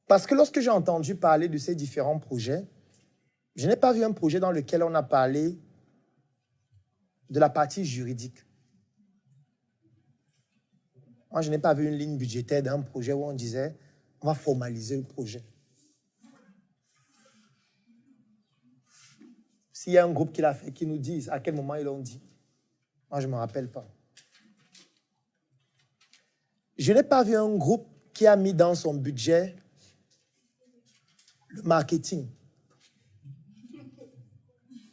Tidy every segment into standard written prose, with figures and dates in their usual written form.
Parce que lorsque j'ai entendu parler de ces différents projets, je n'ai pas vu un projet dans lequel on a parlé de la partie juridique. Moi, je n'ai pas vu une ligne budgétaire d'un projet où on disait on va formaliser le projet. S'il y a un groupe qui l'a fait, qui nous dise à quel moment ils l'ont dit. Moi, je ne me rappelle pas. Je n'ai pas vu un groupe qui a mis dans son budget le marketing.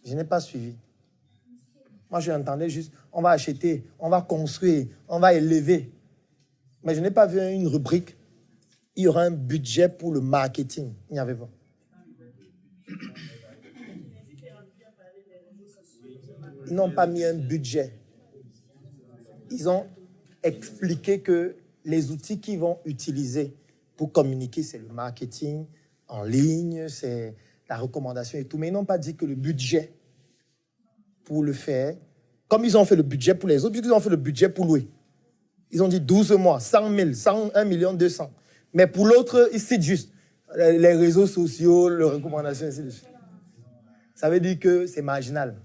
Je n'ai pas suivi. Moi, je entendais juste, on va acheter, on va construire, on va élever. Mais je n'ai pas vu une rubrique. Il y aura un budget pour le marketing. Il n'y avait pas. Ils n'ont pas mis un budget. Ils ont expliqué que les outils qu'ils vont utiliser pour communiquer, c'est le marketing en ligne, c'est la recommandation et tout. Mais ils n'ont pas dit que le budget pour le faire, comme ils ont fait le budget pour les autres, puisqu'ils ont fait le budget pour louer. Ils ont dit 12 mois, 100 000, 101 millions 200. Mais pour l'autre, ils citent juste les réseaux sociaux, les recommandations, ainsi de suite. Ça veut dire que c'est marginal.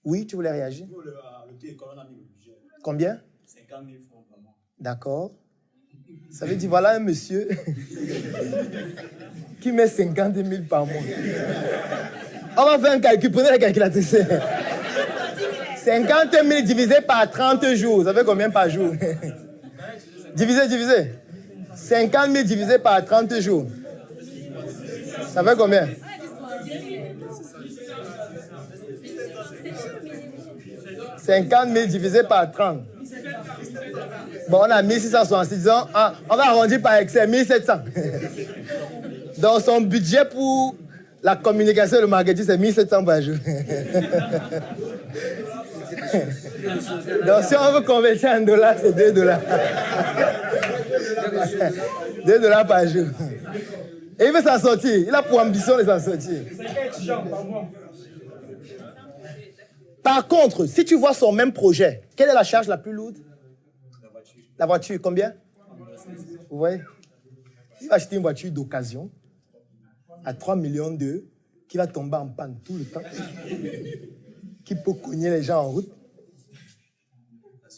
Oui, tu voulais réagir? Combien? 50 000 francs par mois. D'accord. Ça veut dire, voilà un monsieur qui met 50 000 par mois. On va faire un calcul, prenez la calculatrice. 50 000 divisé par 30 jours, ça fait combien par jour? Divisé. 50 000 divisé par 30 jours. Ça fait combien? 50 000 divisé par 30. Bon, on a 1666, disons, on va arrondir par excès, 1700. Donc, son budget pour la communication et le marketing, c'est 1700 par jour. Donc, si on veut convertir en dollars, c'est 2 dollars. 2 dollars par jour. Et il veut s'en sortir. Il a pour ambition de s'en sortir. Par contre, si tu vois son même projet, quelle est la charge la plus lourde? La voiture, combien? Vous voyez? Il va acheter une voiture d'occasion à 3 millions d'euros qui va tomber en panne tout le temps, qui peut cogner les gens en route,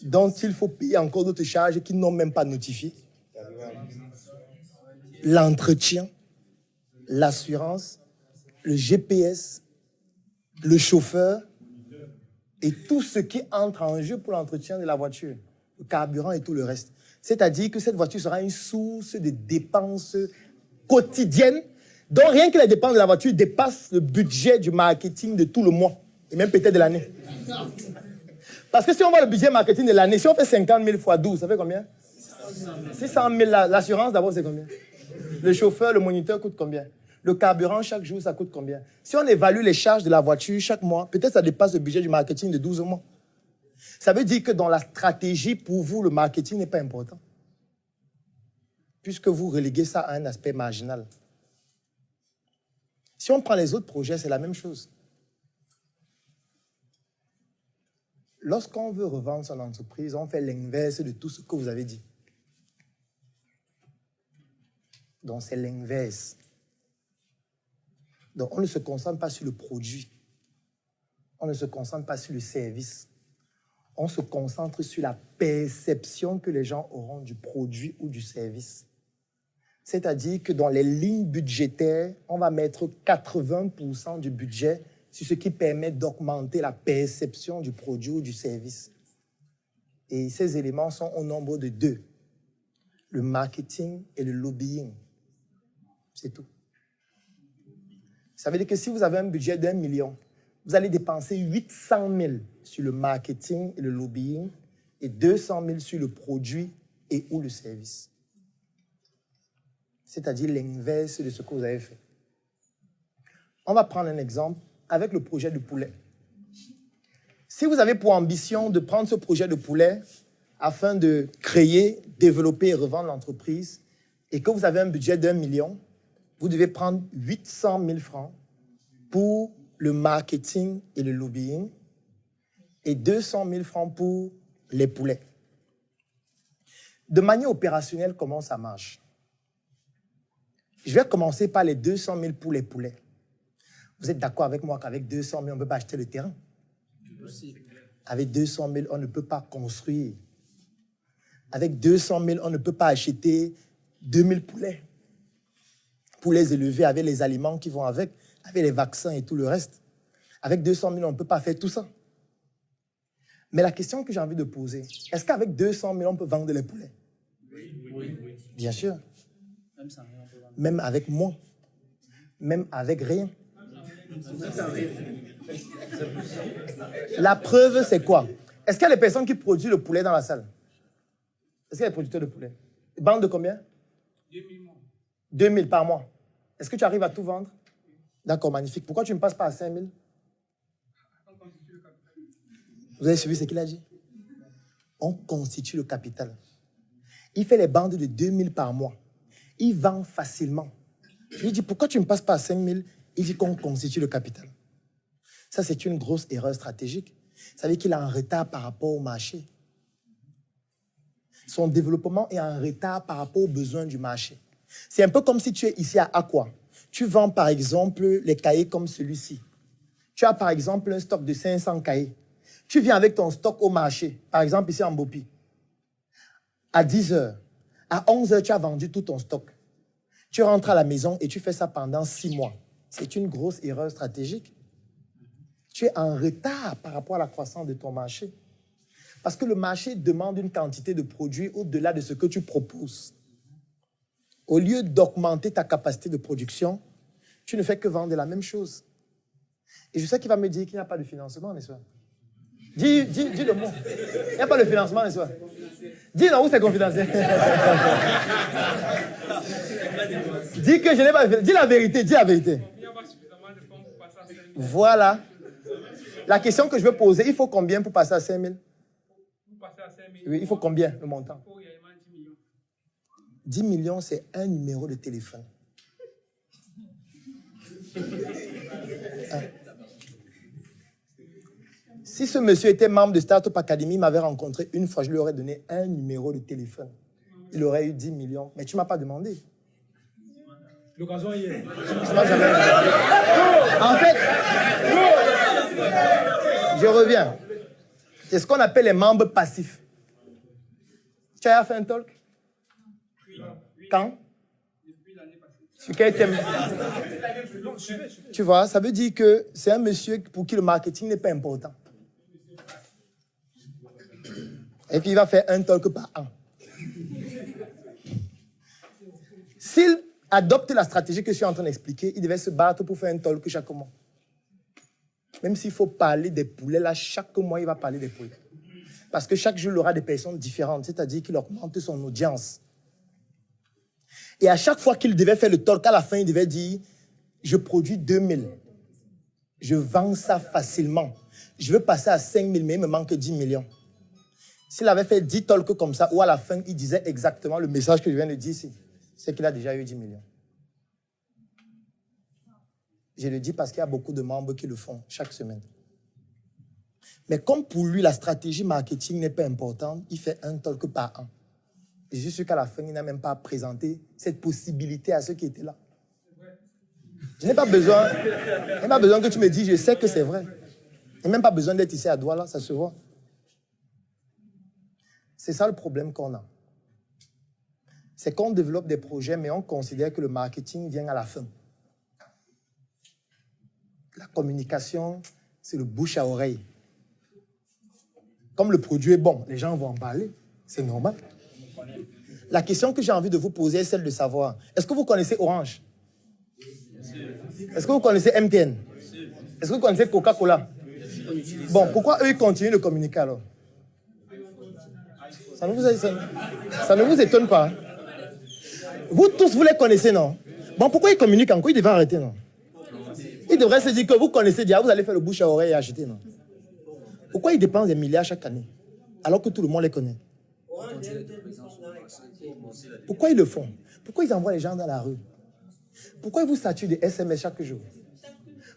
dont il faut payer encore d'autres charges qu'ils n'ont même pas notifiées. L'entretien, l'assurance, le GPS, le chauffeur et tout ce qui entre en jeu pour l'entretien de la voiture, le carburant et tout le reste. C'est-à-dire que cette voiture sera une source de dépenses quotidiennes, dont rien que les dépenses de la voiture dépassent le budget du marketing de tout le mois, et même peut-être de l'année. Parce que si on voit le budget marketing de l'année, si on fait 50 000 fois 12, ça fait combien? 600 000. L'assurance, d'abord, c'est combien? Le chauffeur, le moniteur coûte combien? Le carburant, chaque jour, ça coûte combien? Si on évalue les charges de la voiture chaque mois, peut-être ça dépasse le budget du marketing de 12 mois. Ça veut dire que dans la stratégie, pour vous, le marketing n'est pas important. Puisque vous reléguez ça à un aspect marginal. Si on prend les autres projets, c'est la même chose. Lorsqu'on veut revendre son entreprise, on fait l'inverse de tout ce que vous avez dit. Donc, c'est l'inverse. Donc, on ne se concentre pas sur le produit. On ne se concentre pas sur le service. On se concentre sur la perception que les gens auront du produit ou du service. C'est-à-dire que dans les lignes budgétaires, on va mettre 80% du budget sur ce qui permet d'augmenter la perception du produit ou du service. Et ces éléments sont au nombre de 2. Le marketing et le lobbying. C'est tout. Ça veut dire que si vous avez un budget d'1 million, vous allez dépenser 800 000 sur le marketing et le lobbying et 200 000 sur le produit et ou le service. C'est-à-dire l'inverse de ce que vous avez fait. On va prendre un exemple avec le projet de poulet. Si vous avez pour ambition de prendre ce projet de poulet afin de créer, développer et revendre l'entreprise et que vous avez un budget d'1 million, vous devez prendre 800 000 francs pour le marketing et le lobbying et 200 000 francs pour les poulets. De manière opérationnelle, comment ça marche? Je vais commencer par les 200 000 pour les poulets. Vous êtes d'accord avec moi qu'avec 200 000, on ne peut pas acheter le terrain? Avec 200 000, on ne peut pas construire. Avec 200 000, on ne peut pas acheter 2000 poulets pour les élever avec les aliments qui vont avec les vaccins et tout le reste. Avec 200 000, on ne peut pas faire tout ça. Mais la question que j'ai envie de poser, est-ce qu'avec 200 000, on peut vendre les poulets? Oui. Bien sûr. Même avec moins. Même avec rien. La preuve, c'est quoi? Est-ce qu'il y a des personnes qui produisent le poulet dans la salle? Est-ce qu'il y a des producteurs de poulet? Bande de combien? 2 000 par mois. Est-ce que tu arrives à tout vendre? D'accord, magnifique. Pourquoi tu ne passes pas à 5 000? Vous avez suivi ce qu'il a dit? On constitue le capital. Il fait les bandes de 2 000 par mois. Il vend facilement. Je lui dis, pourquoi tu ne passes pas à 5 000? Il dit qu'on constitue le capital. Ça, c'est une grosse erreur stratégique. Ça veut dire qu'il est en retard par rapport au marché. Son développement est en retard par rapport aux besoins du marché. C'est un peu comme si tu es ici à Aqua. Tu vends, par exemple, les cahiers comme celui-ci. Tu as, par exemple, un stock de 500 cahiers. Tu viens avec ton stock au marché, par exemple ici en Bopi. À 10 heures, à 11 heures, tu as vendu tout ton stock. Tu rentres à la maison et tu fais ça pendant 6 mois. C'est une grosse erreur stratégique. Tu es en retard par rapport à la croissance de ton marché. Parce que le marché demande une quantité de produits au-delà de ce que tu proposes. Au lieu d'augmenter ta capacité de production, tu ne fais que vendre la même chose. Et je sais qu'il va me dire qu'il n'y a pas de financement, n'est-ce pas? Dis le mot. Il n'y a pas de financement, n'est-ce pas? Dis non, où c'est confidentiel? Dis que je n'ai pas de financement. Dis la vérité, dis la vérité. Voilà. La question que je veux poser, il faut combien pour passer à 5 000? Oui, il faut combien, le montant? 10 millions, c'est un numéro de téléphone. Si ce monsieur était membre de Startup Academy, il m'avait rencontré une fois, je lui aurais donné un numéro de téléphone. Il aurait eu 10 millions. Mais tu ne m'as pas demandé. L'occasion hier. Tu m'as jamais demandé. En fait, je reviens. C'est ce qu'on appelle les membres passifs. Tu as fait un talk? Quand? Sur quel thème? Tu vois, ça veut dire que c'est un monsieur pour qui le marketing n'est pas important. Et puis il va faire un talk par an. S'il adopte la stratégie que je suis en train d'expliquer, il devait se battre pour faire un talk chaque mois. Même s'il faut parler des poulets, là, chaque mois, il va parler des poulets. Parce que chaque jour, il aura des personnes différentes, c'est-à-dire qu'il augmente son audience. Et à chaque fois qu'il devait faire le talk, à la fin, il devait dire, je produis 2000. Je vends ça facilement. Je veux passer à 5000, mais il me manque 10 millions. S'il avait fait 10 talks comme ça, ou à la fin, il disait exactement le message que je viens de dire ici, c'est qu'il a déjà eu 10 millions. Je le dis parce qu'il y a beaucoup de membres qui le font chaque semaine. Mais comme pour lui, la stratégie marketing n'est pas importante, il fait un talk par an. Et je suis sûr qu'à la fin, il n'a même pas présenté cette possibilité à ceux qui étaient là. Je n'ai pas besoin que tu me dises, je sais que c'est vrai. Il n'y a même pas besoin d'être ici à Douala, ça se voit. C'est ça le problème qu'on a. C'est qu'on développe des projets, mais on considère que le marketing vient à la fin. La communication, c'est le bouche à oreille. Comme le produit est bon, les gens vont en parler. C'est normal. La question que j'ai envie de vous poser est celle de savoir, est-ce que vous connaissez Orange? Est-ce que vous connaissez MTN? Est-ce que vous connaissez Coca-Cola? Bon, pourquoi eux, ils continuent de communiquer alors? Ça ne vous étonne pas. Hein? Vous tous, vous les connaissez, non? Bon, pourquoi ils communiquent encore? Ils devraient arrêter, non? Ils devraient se dire que vous connaissez déjà, vous allez faire le bouche à oreille et acheter, non? Pourquoi ils dépensent des milliards chaque année, alors que tout le monde les connaît? Pourquoi ils le font? Pourquoi ils envoient les gens dans la rue? Pourquoi ils vous saturent des SMS chaque jour?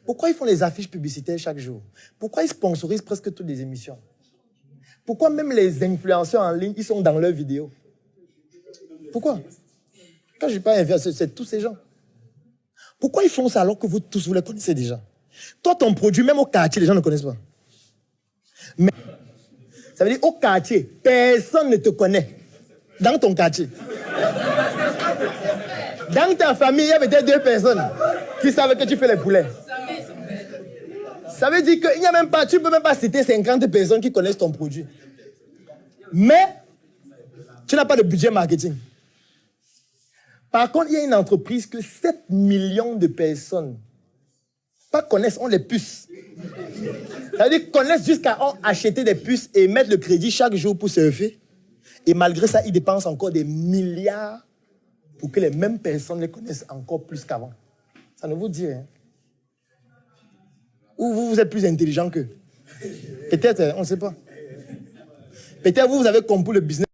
Pourquoi ils font les affiches publicitaires chaque jour? Pourquoi ils sponsorisent presque toutes les émissions? Pourquoi même les influenceurs en ligne, ils sont dans leurs vidéos? Pourquoi? Quand je ne dis pas influenceurs, c'est tous ces gens. Pourquoi ils font ça alors que vous tous, vous les connaissez déjà? Toi, ton produit, même au quartier, les gens ne connaissent pas. Mais, ça veut dire, au quartier, personne ne te connaît. Dans ton quartier. Dans ta famille, il y a peut-être 2 personnes qui savent que tu fais les poulets. Ça veut dire qu'il n'y a même pas, tu ne peux même pas citer 50 personnes qui connaissent ton produit. Mais, tu n'as pas de budget marketing. Par contre, il y a une entreprise que 7 millions de personnes pas connaissent, ont les puces. Ça veut dire connaissent jusqu'à acheter des puces et mettre le crédit chaque jour pour surfer. Et malgré ça, ils dépensent encore des milliards pour que les mêmes personnes les connaissent encore plus qu'avant. Ça ne vous dit rien. Ou vous êtes plus intelligent qu'eux. Peut-être, on ne sait pas. Peut-être vous avez compris le business.